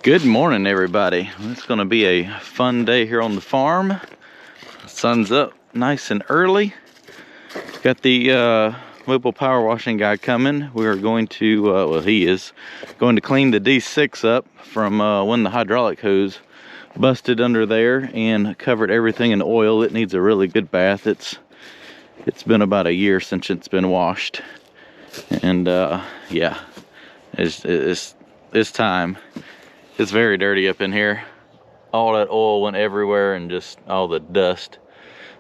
Good morning, everybody. It's going to be a fun day here on the farm. The sun's up nice and early. Got the mobile power washing guy coming. We're going to, well, he is going to clean the D6 up from when the hydraulic hose busted under there and covered everything in oil. It needs a really good bath. It's been about a year since it's been washed, and yeah, it's time. It's very dirty up in here. All that oil went everywhere and just all the dust.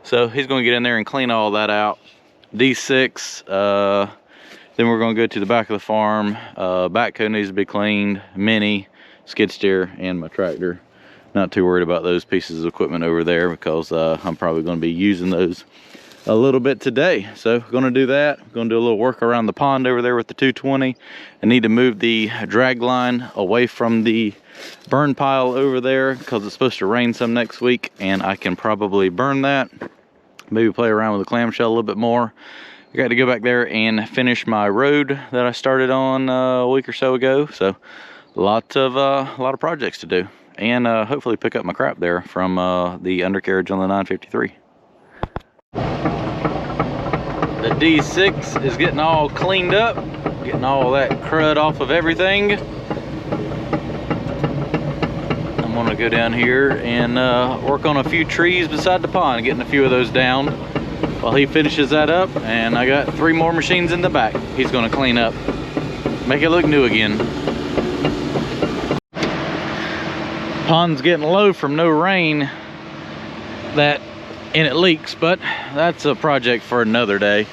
So he's going to get in there and clean all that out. D6, then we're going to go to the back of the farm. Backhoe needs to be cleaned, mini, skid steer, and my tractor. Not too worried about those pieces of equipment over there because I'm probably going to be using those a little bit today. So going to do that. Going to do a little work around the pond over there with the 220. I need to move the drag line away from the burn pile over there because it's supposed to rain some next week, and I can probably burn that. Maybe play around with the clamshell a little bit more. I got to go back there and finish my road that I started on a week or so ago. So a lot of projects to do, and hopefully pick up my crap there from the undercarriage on the 953. The D6 is getting all cleaned up, getting all that crud off of everything. I'm gonna go down here and work on a few trees beside the pond, getting a few of those down while he finishes that up. And I got 3 more machines in the back he's gonna clean up, make it look new again. Pond's getting low from no rain, and it leaks, but that's a project for another day.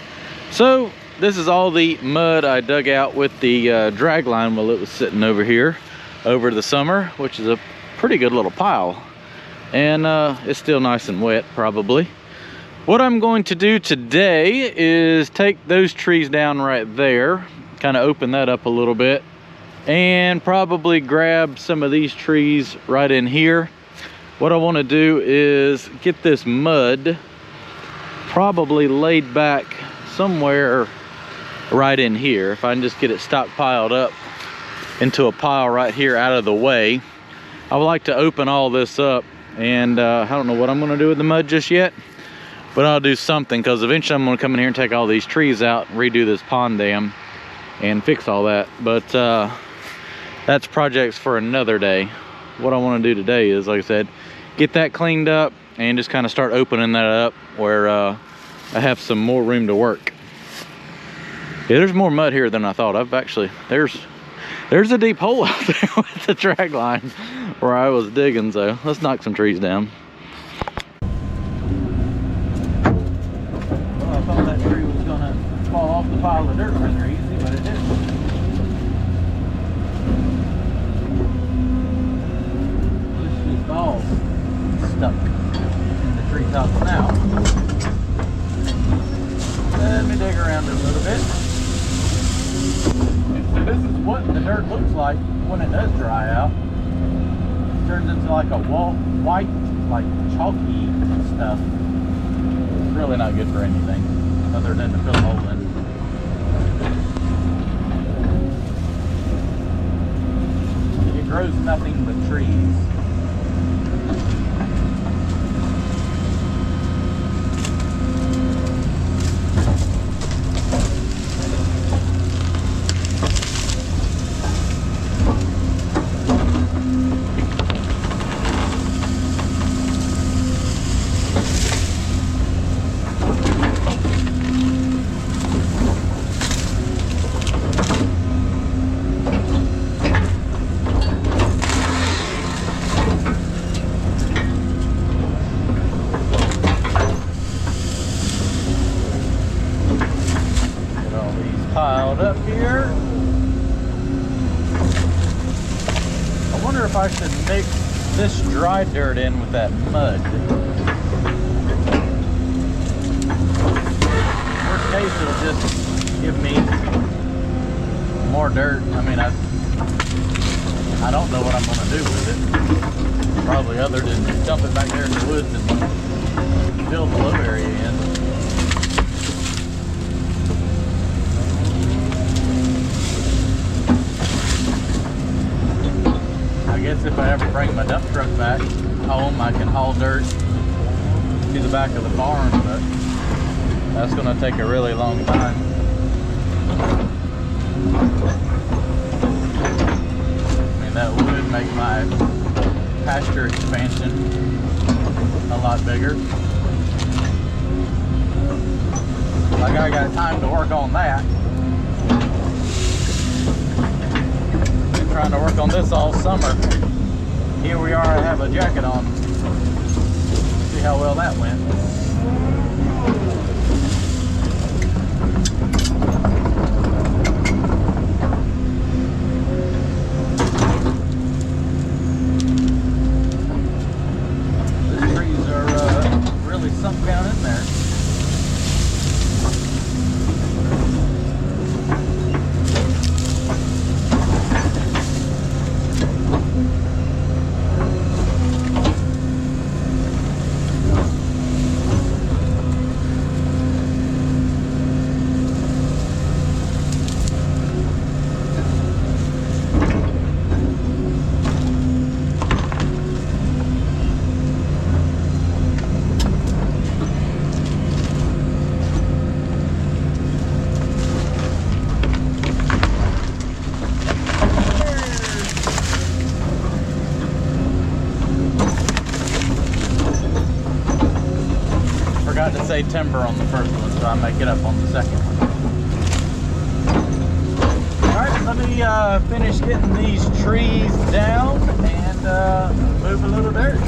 So this is all the mud I dug out with the drag line while it was sitting over here over the summer, which is a pretty good little pile, and it's still nice and wet probably. What I'm going to do today is take those trees down right there, kind of open that up a little bit, and probably grab some of these trees right in here. What I want to do is get this mud probably laid back somewhere right in here. If I can just get it stockpiled up into a pile right here out of the way. I would like to open all this up, and I don't know what I'm going to do with the mud just yet, but I'll do something, because eventually I'm going to come in here and take all these trees out and redo this pond dam and fix all that. But that's projects for another day. What I want to do today is, like I said, get that cleaned up and just kind of start opening that up where I have some more room to work. Yeah, there's more mud here than I thought. There's a deep hole out there with the drag line where I was digging, so let's knock some trees down. Well, I thought that tree was gonna fall off the pile of dirt rather easy, but it didn't. It's just all stuck in the treetops now. Let me dig around it a little bit. So this is what the dirt looks like when it does dry out. It turns into like a white, like chalky stuff. It's really not good for anything other than to fill a hole in. It grows nothing but trees. Piled up here. I wonder if I should mix this dry dirt in with that mud. Worst case, it'll just give me more dirt. I mean, I don't know what I'm going to do with it. Probably other than dump it back there in the woods and fill the low area in. I guess if I ever bring my dump truck back home, I can haul dirt to the back of the barn, but that's going to take a really long time. I mean, that would make my pasture expansion a lot bigger. Like, I got time to work on that. Been trying to work on this all summer. Here we are, I have a jacket on. See how well that went. These trees are really sunk down in there. Forgot to say timber on the first one, so I make it up on the second one. Alright, let me finish getting these trees down and move a little dirt.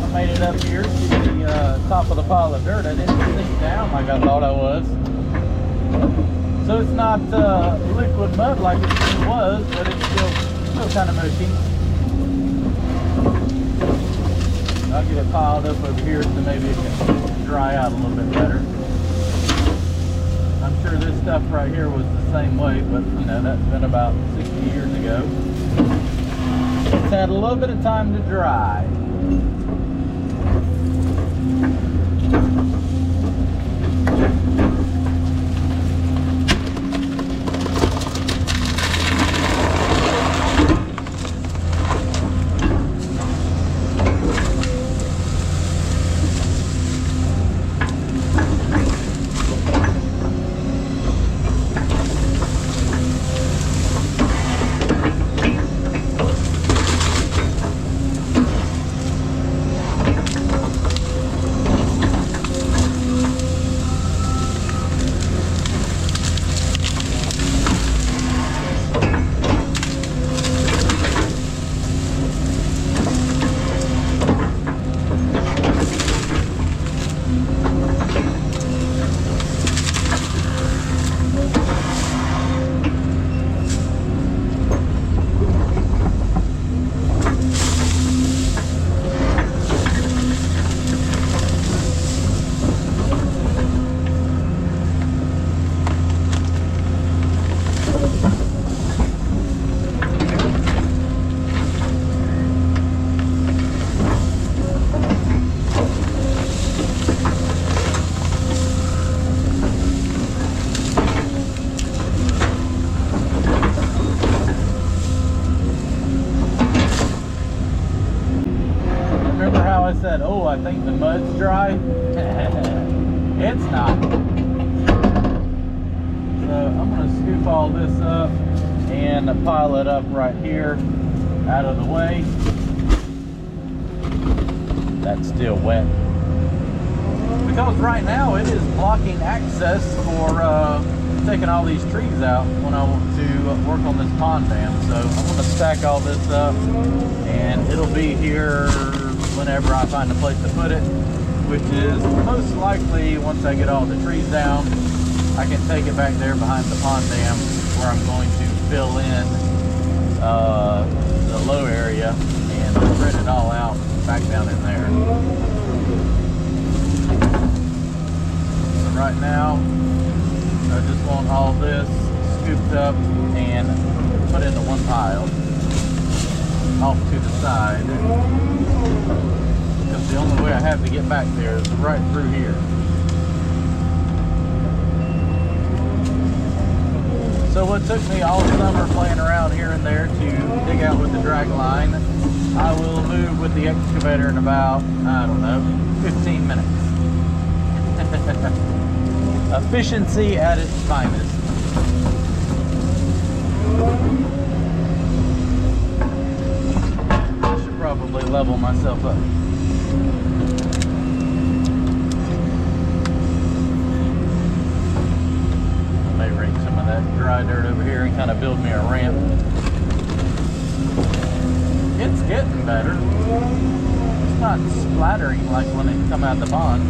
I made it up here to the top of the pile of dirt. I didn't sink down like I thought I was. So it's not liquid mud like it was, but it's still kind of mushy. I'll get it piled up over here so maybe it can dry out a little bit better. I'm sure this stuff right here was the same way, but you know, that's been about 60 years ago. It's had a little bit of time to dry. I said, oh, I think the mud's dry. It's not. So I'm going to scoop all this up and pile it up right here out of the way. That's still wet. Because right now it is blocking access for taking all these trees out when I want to work on this pond dam. So I'm going to stack all this up and it'll be here whenever I find a place to put it, which is most likely once I get all the trees down. I can take it back there behind the pond dam where I'm going to fill in the low area and spread it all out back down in there. So right now I just want all this scooped up and put into one pile off to the side, because the only way I have to get back there is right through here. So what took me all summer playing around here and there to dig out with the drag line, I will move with the excavator in about, I don't know, 15 minutes. Efficiency at its finest. I should probably level myself up. I may rake some of that dry dirt over here and kind of build me a ramp. It's getting better. It's not splattering like when it come out of the pond.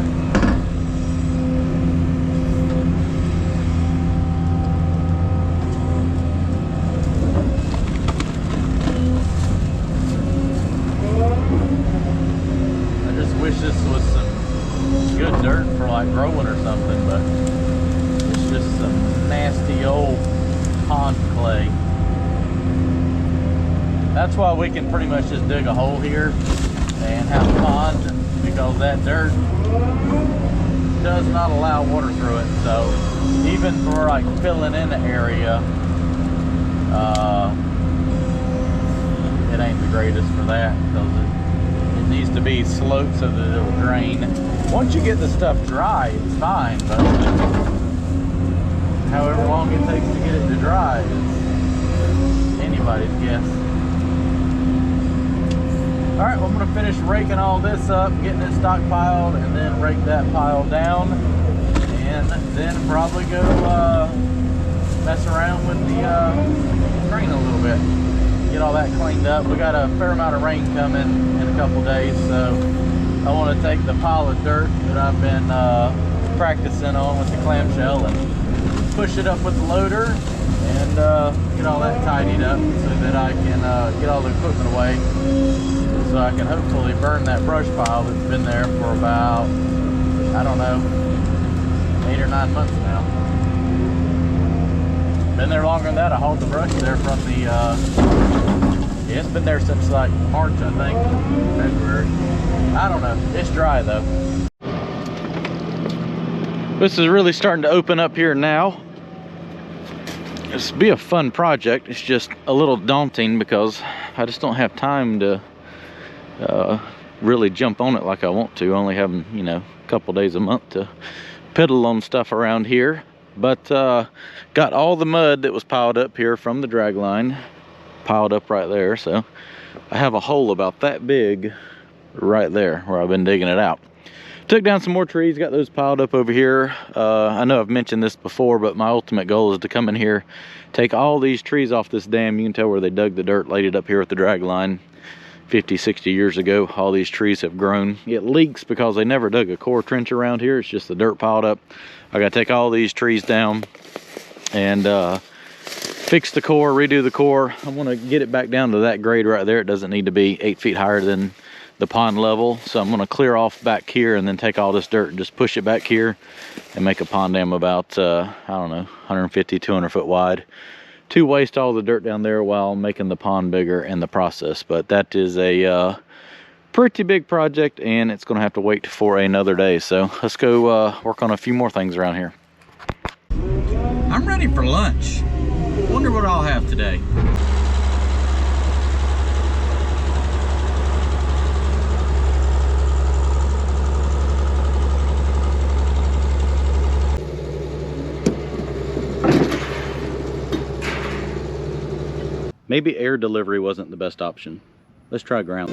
I just wish this was some good dirt for like growing or something, but it's just some nasty old pond clay. That's why we can pretty much just dig a hole here and have a pond, because that dirt does not allow water through it. So even for like filling in the area, it ain't the greatest for that, because it needs to be sloped so that it'll drain. Once you get the stuff dry, it's fine, but however long it takes to get it to dry is anybody's guess. All right, well, I'm gonna finish raking all this up, getting it stockpiled, and then rake that pile down, and then probably go mess around with the drain a little bit. Get all that cleaned up. We got a fair amount of rain coming in a couple days, so I want to take the pile of dirt that I've been practicing on with the clamshell and push it up with the loader and get all that tidied up so that I can get all the equipment away, so I can hopefully burn that brush pile that's been there for about, I don't know, 8 or 9 months now. Been there longer than that. I hauled the brush there from the, yeah, it's been there since like March, I think, February. I don't know, it's dry though. This is really starting to open up here now. This will be a fun project. It's just a little daunting because I just don't have time to really jump on it like I want to. Only having, you know, a couple days a month to piddle on stuff around here. But got all the mud that was piled up here from the drag line piled up right there. So I have a hole about that big right there where I've been digging it out. Took down some more trees, got those piled up over here. I know I've mentioned this before, but my ultimate goal is to come in here, take all these trees off this dam. You can tell where they dug the dirt, laid it up here with the drag line 50, 60 years ago. All these trees have grown. It leaks because they never dug a core trench around here. It's just the dirt piled up. I gotta take all these trees down and fix the core, redo the core. I wanna get it back down to that grade right there. It doesn't need to be 8 feet higher than the pond level. So I'm gonna clear off back here and then take all this dirt and just push it back here and make a pond dam about, I don't know, 150, 200 foot wide to waste all the dirt down there while making the pond bigger in the process. But that is a pretty big project, and it's gonna have to wait for another day. So let's go work on a few more things around here. I'm ready for lunch. Wonder what I'll have today. Maybe air delivery wasn't the best option. Let's try ground.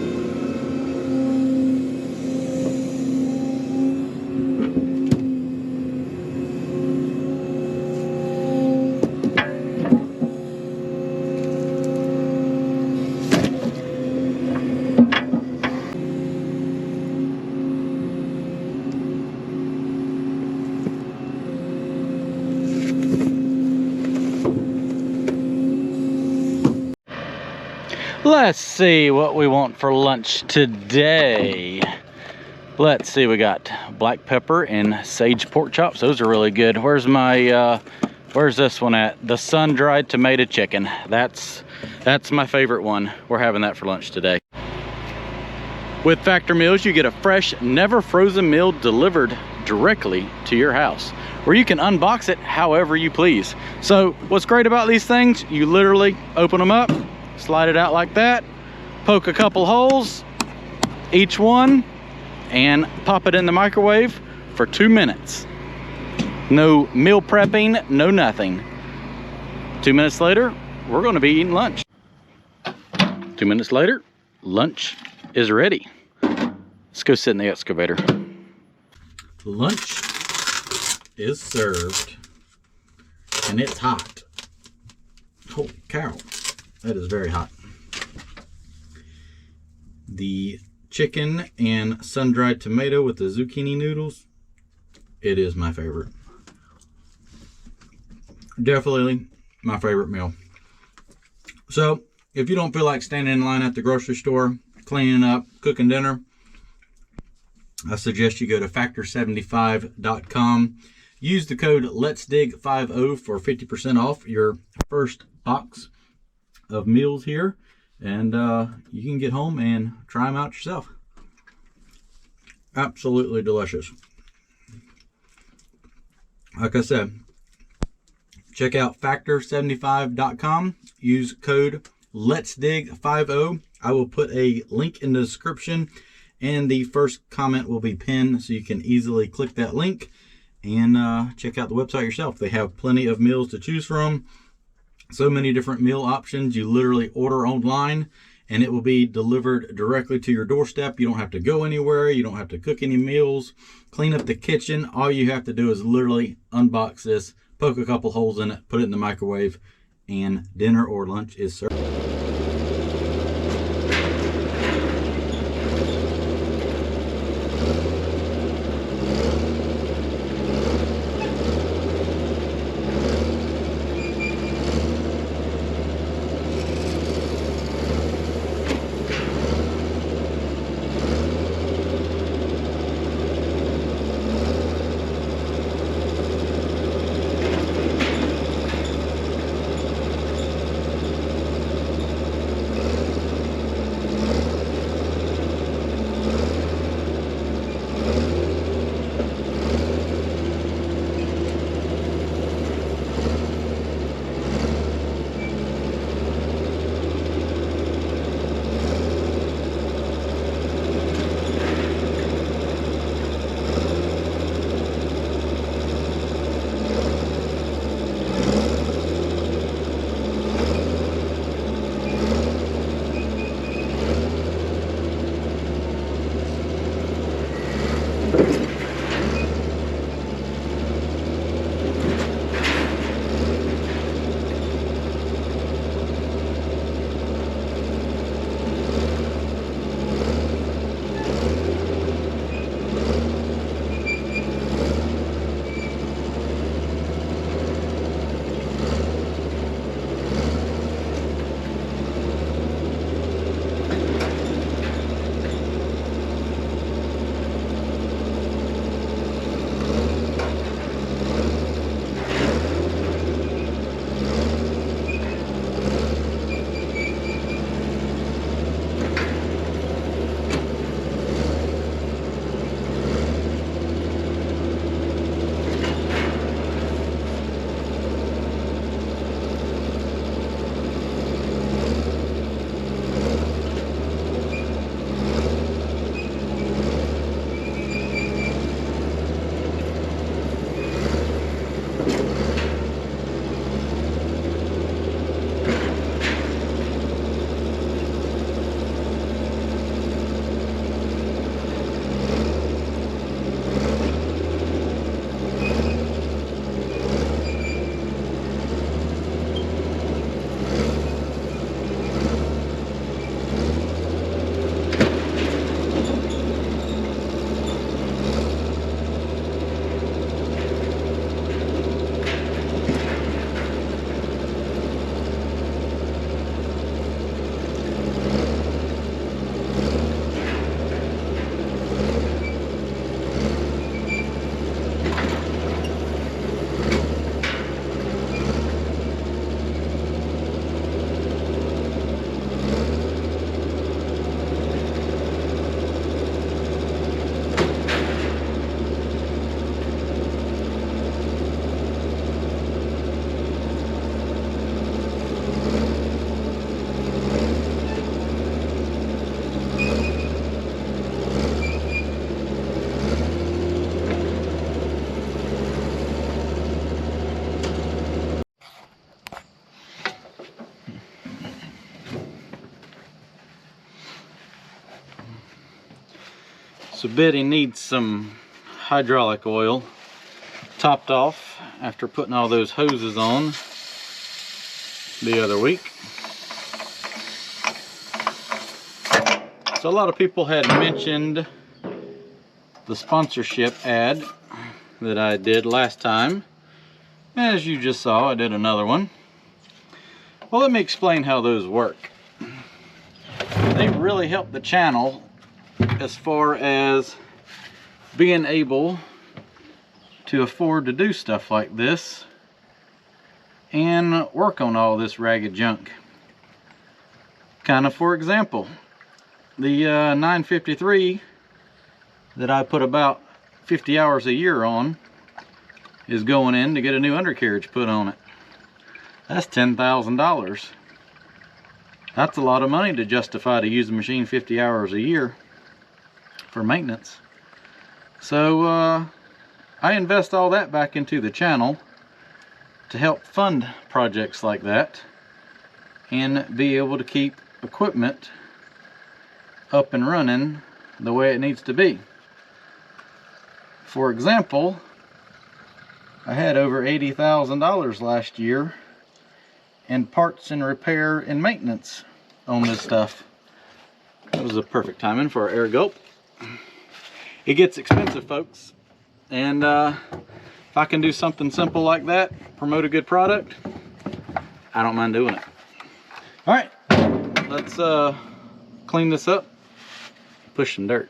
Let's see what we want for lunch today. Let's see, we got black pepper and sage pork chops. Those are really good. Where's my, where's this one at? The sun-dried tomato chicken. That's my favorite one. We're having that for lunch today. With Factor Meals, you get a fresh, never frozen meal delivered directly to your house, where you can unbox it however you please. So what's great about these things, you literally open them up, slide it out like that, poke a couple holes each one, and pop it in the microwave for 2 minutes. No meal prepping, no nothing. 2 minutes later, we're gonna be eating lunch. 2 minutes later, lunch is ready. Let's go sit in the excavator. Lunch is served, and it's hot. Holy cow, that is very hot. The chicken and sun-dried tomato with the zucchini noodles, it is my favorite. Definitely my favorite meal. So if you don't feel like standing in line at the grocery store, cleaning up, cooking dinner, I suggest you go to factor75.com. Use the code LetsDig50 for 50% off your first box of meals here, and you can get home and try them out yourself. Absolutely delicious. Like I said, check out factor75.com. Use code LetsDig50. I will put a link in the description, and the first comment will be pinned, so you can easily click that link and check out the website yourself. They have plenty of meals to choose from. So many different meal options. You literally order online and it will be delivered directly to your doorstep. You don't have to go anywhere. You don't have to cook any meals, clean up the kitchen. All you have to do is literally unbox this, poke a couple holes in it, put it in the microwave, and dinner or lunch is served. So Betty needs some hydraulic oil topped off after putting all those hoses on the other week. So a lot of people had mentioned the sponsorship ad that I did last time. As you just saw, I did another one. Well, let me explain how those work. They really help the channel as far as being able to afford to do stuff like this and work on all this ragged junk. Kind of, for example, the 953 that I put about 50 hours a year on is going in to get a new undercarriage put on it. That's $10,000. That's a lot of money to justify to use the machine 50 hours a year for maintenance. So I invest all that back into the channel to help fund projects like that and be able to keep equipment up and running the way it needs to be. For example, I had over $80,000 last year in parts and repair and maintenance on this stuff. That was a perfect timing for our air gulp. It gets expensive, folks, and if I can do something simple like that, promote a good product, I don't mind doing it. All right, let's clean this up, push some dirt.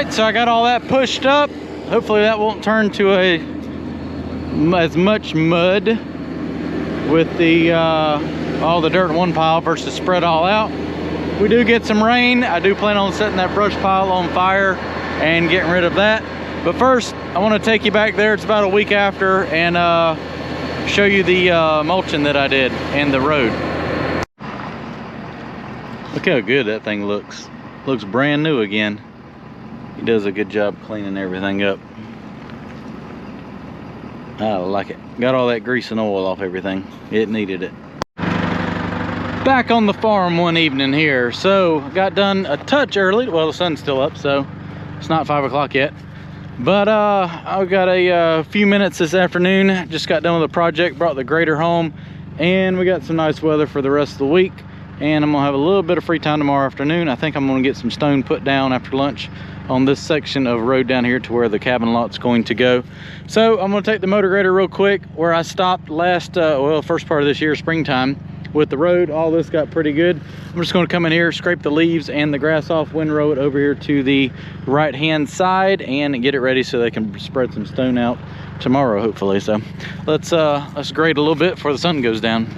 right, so I got all that pushed up. Hopefully that won't turn to as much mud with the all the dirt in one pile versus spread all out. We do get some rain. I do plan on setting that brush pile on fire and getting rid of that. But first, I want to take you back there. It's about a week after, and show you the mulching that I did and the road. Look how good that thing looks. Looks brand new again. He does a good job cleaning everything up. I like it. Got all that grease and oil off everything. It needed it. Back on the farm one evening here. So got done a touch early. Well, the sun's still up, so it's not 5 o'clock yet. But I got a few minutes this afternoon. Just got done with a project, brought the grader home, and we got some nice weather for the rest of the week. And I'm gonna have a little bit of free time tomorrow afternoon. I think I'm gonna get some stone put down after lunch on this section of road down here to where the cabin lot's going to go. So I'm gonna take the motor grader real quick where I stopped last, well, first part of this year, springtime, with the road. All this got pretty good. I'm just going to come in here, scrape the leaves and the grass off, windrow it over here to the right hand side, and get it ready so they can spread some stone out tomorrow, hopefully. So let's grade a little bit before the sun goes down.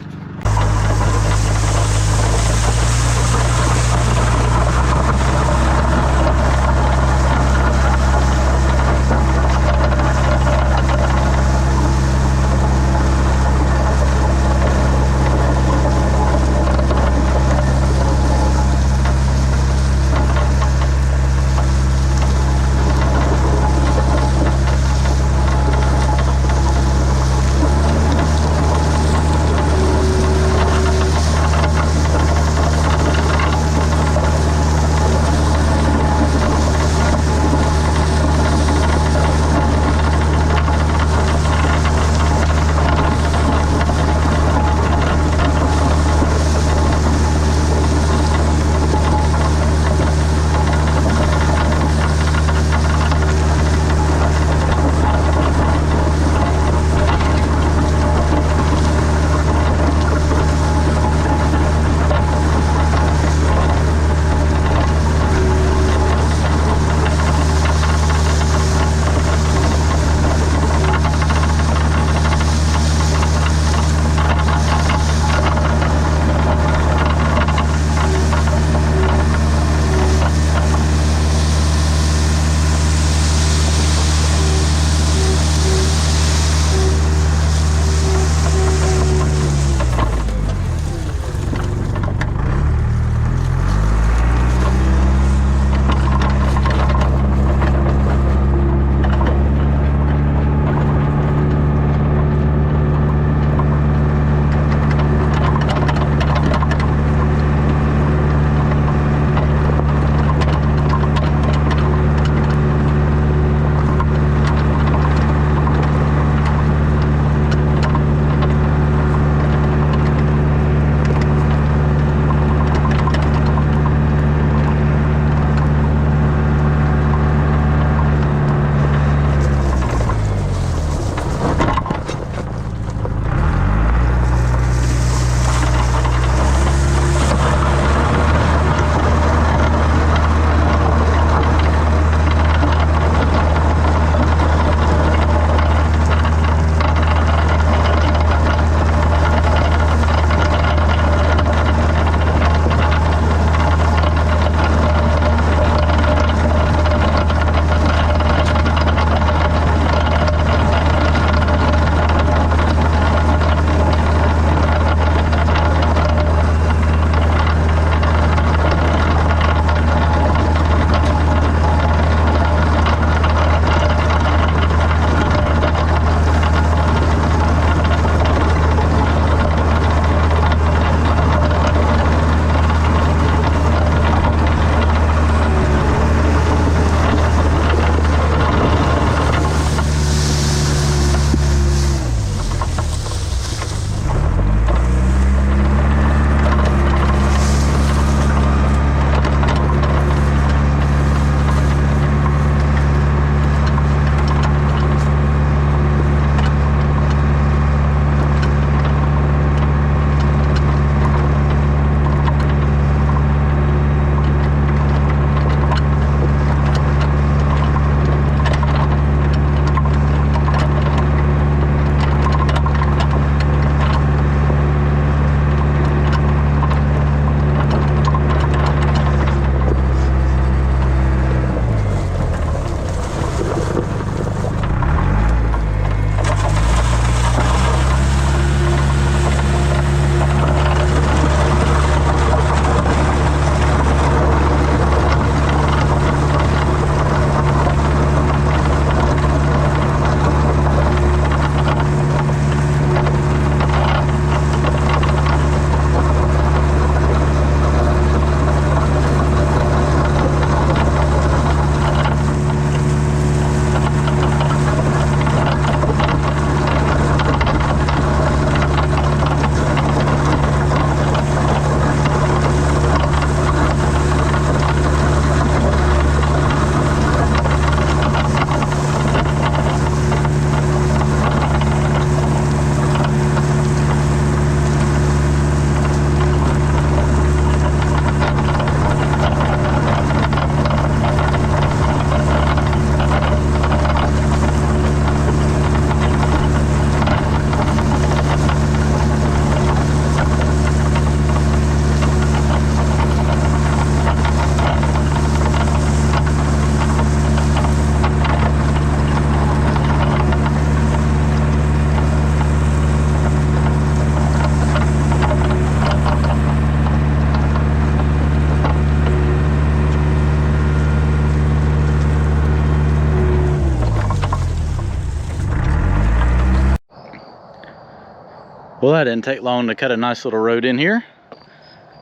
Well, that didn't take long to cut a nice little road in here.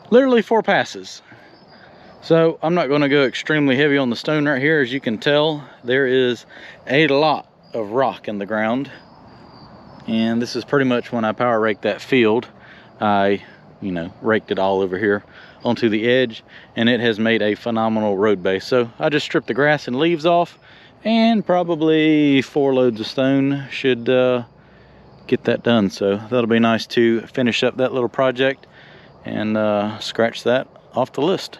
Literally 4 passes. So I'm not going to go extremely heavy on the stone right here. As you can tell, there is a lot of rock in the ground. And this is pretty much when I power raked that field. I, raked it all over here onto the edge, and it has made a phenomenal road base. So I just stripped the grass and leaves off, and probably 4 loads of stone should get that done. So that'll be nice to finish up that little project and scratch that off the list.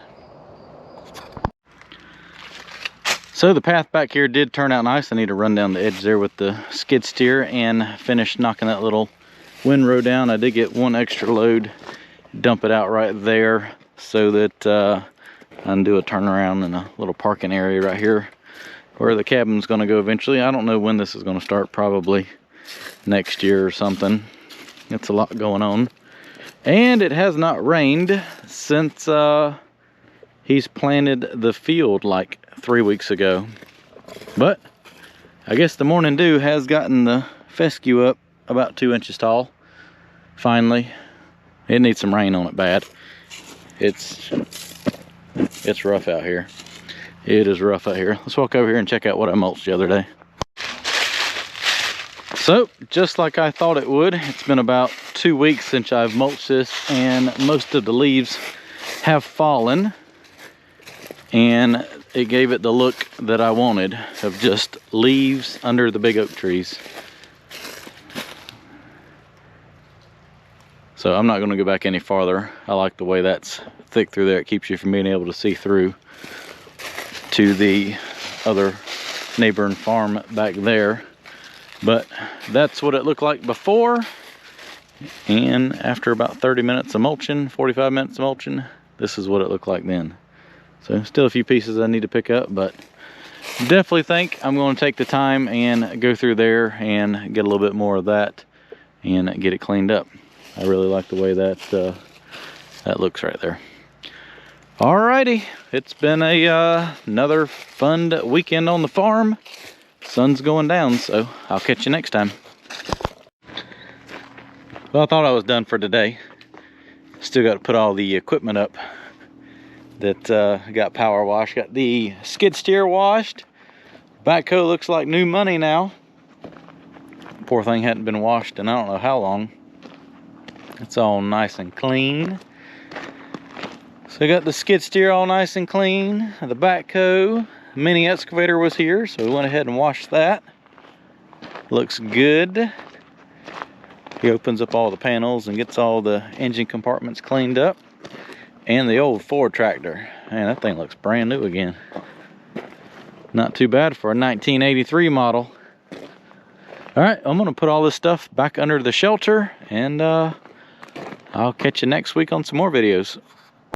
So the path back here did turn out nice. I need to run down the edge there with the skid steer and finish knocking that little windrow down. I did get 1 extra load, dump it out right there so that I can do a turnaround in a little parking area right here where the cabin's going to go eventually. I don't know when this is going to start, probably next year or something. It's a lot going on. And it has not rained since he's planted the field like 3 weeks ago. But I guess the morning dew has gotten the fescue up about 2 inches tall. Finally. It needs some rain on it bad. It's rough out here. It is rough out here. Let's walk over here and check out what I mulched the other day. So, just like I thought it would, it's been about 2 weeks since I've mulched this, and most of the leaves have fallen, and it gave it the look that I wanted of just leaves under the big oak trees. So I'm not going to go back any farther. I like the way that's thick through there. It keeps you from being able to see through to the other neighboring farm back there. But that's what it looked like before. And after about 30 minutes of mulching, 45 minutes of mulching, this is what it looked like then. So still a few pieces I need to pick up, but definitely think I'm going to take the time and go through there and get a little bit more of that and get it cleaned up. I really like the way that that looks right there. Alrighty, it's been another fun weekend on the farm. Sun's going down, so I'll catch you next time. Well, I thought I was done for today. Still got to put all the equipment up that got power washed. Got the skid steer washed. Backhoe looks like new money now. Poor thing hadn't been washed in I don't know how long. It's all nice and clean. So I got the skid steer all nice and clean. The backhoe mini excavator was here, so we went ahead and washed that. Looks good. He opens up all the panels and gets all the engine compartments cleaned up. And the old Ford tractor. Man, that thing looks brand new again. Not too bad for a 1983 model. Alright, I'm going to put all this stuff back under the shelter, and I'll catch you next week on some more videos.